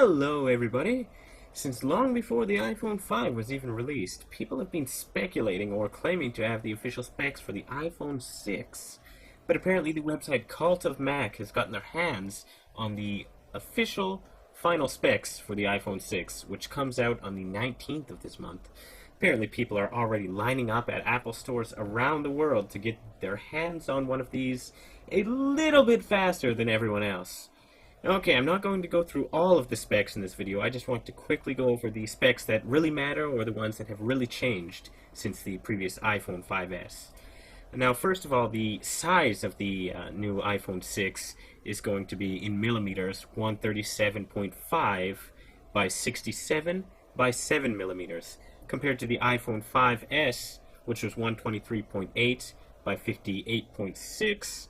Hello everybody! Since long before the iPhone 5 was even released, people have been speculating or claiming to have the official specs for the iPhone 6. But apparently the website Cult of Mac has gotten their hands on the official final specs for the iPhone 6, which comes out on the 19th of this month. Apparently people are already lining up at Apple stores around the world to get their hands on one of these a little bit faster than everyone else. Okay, I'm not going to go through all of the specs in this video. I just want to quickly go over the specs that really matter or the ones that have really changed since the previous iPhone 5S. Now, first of all, the size of the new iPhone 6 is going to be in millimeters, 137.5 by 67 by 7 millimeters, compared to the iPhone 5S, which was 123.8 by 58.6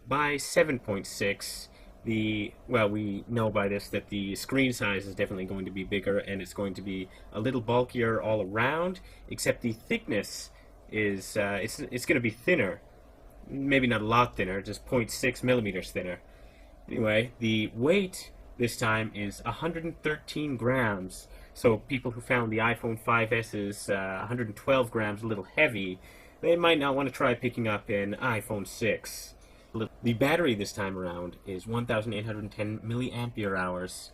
by 7.6. We know by this that the screen size is definitely going to be bigger, and it's going to be a little bulkier all around, except the thickness is it's going to be thinner. Maybe not a lot thinner, just 0.6 millimeters thinner. Anyway, the weight this time is 113 grams. So people who found the iPhone 5S's 112 grams a little heavy, they might not want to try picking up an iPhone 6. The battery this time around is 1,810 milliampere hours.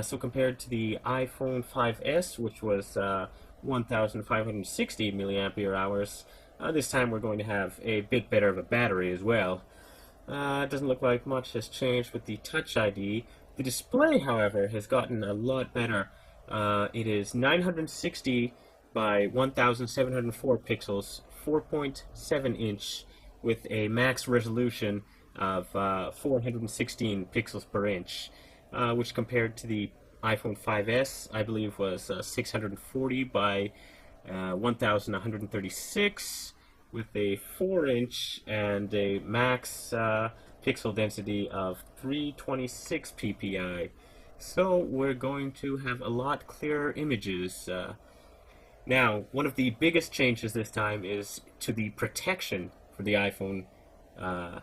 So compared to the iPhone 5S, which was 1,560 milliampere hours, this time we're going to have a bit better of a battery as well. It doesn't look like much has changed with the Touch ID. The display, however, has gotten a lot better. It is 960 by 1,704 pixels, 4.7 inch, with a max resolution of 416 pixels per inch, which compared to the iPhone 5S, I believe was 640 by 1136, with a 4-inch and a max pixel density of 326 ppi. So we're going to have a lot clearer images. Now, one of the biggest changes this time is to the protection for the iPhone. I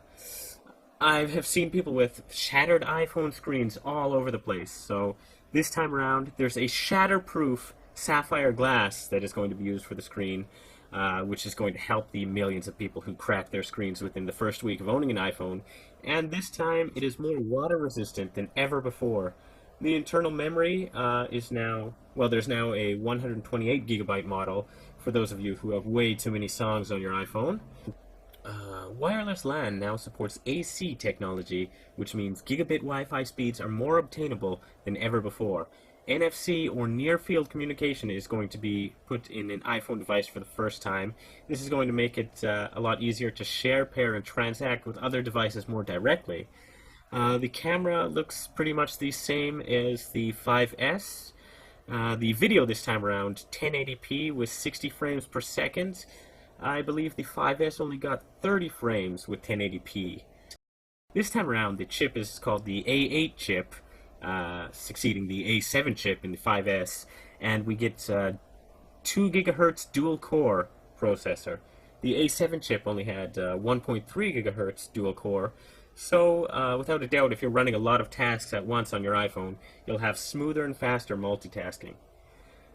have seen people with shattered iPhone screens all over the place. So this time around, there's a shatterproof sapphire glass that is going to be used for the screen, which is going to help the millions of people who crack their screens within the first week of owning an iPhone. And this time, it is more water resistant than ever before. The internal memory is now, well, there's now a 128 gigabyte model for those of you who have way too many songs on your iPhone. Wireless LAN now supports AC technology, which means gigabit Wi-Fi speeds are more obtainable than ever before. NFC or near-field communication is going to be put in an iPhone device for the first time. This is going to make it a lot easier to share, pair, and transact with other devices more directly. The camera looks pretty much the same as the 5S. The video this time around, 1080p with 60 frames per second. I believe the 5S only got 30 frames with 1080p. This time around, the chip is called the A8 chip, succeeding the A7 chip in the 5S, and we get 2 GHz dual-core processor. The A7 chip only had 1.3 GHz dual-core, so without a doubt, if you're running a lot of tasks at once on your iPhone, you'll have smoother and faster multitasking.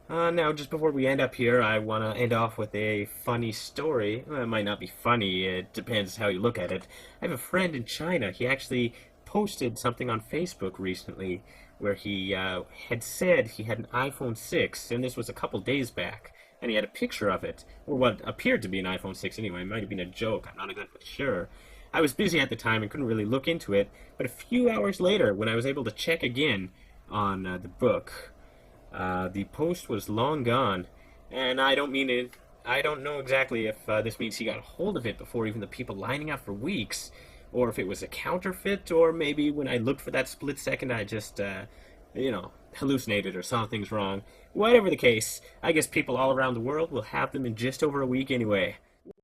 Now, just before we end up here, I want to end off with a funny story. Well, it might not be funny, it depends how you look at it. I have a friend in China. He actually posted something on Facebook recently where he had said he had an iPhone 6, and this was a couple days back, and he had a picture of it, or what appeared to be an iPhone 6 anyway. It might have been a joke, I'm not exactly sure. I was busy at the time and couldn't really look into it, but a few hours later, when I was able to check again on the book, the post was long gone, and I don't know exactly if this means he got a hold of it before even the people lining up for weeks, or if it was a counterfeit, or maybe when I looked for that split second I just, hallucinated or saw things wrong. Whatever the case, I guess people all around the world will have them in just over a week anyway.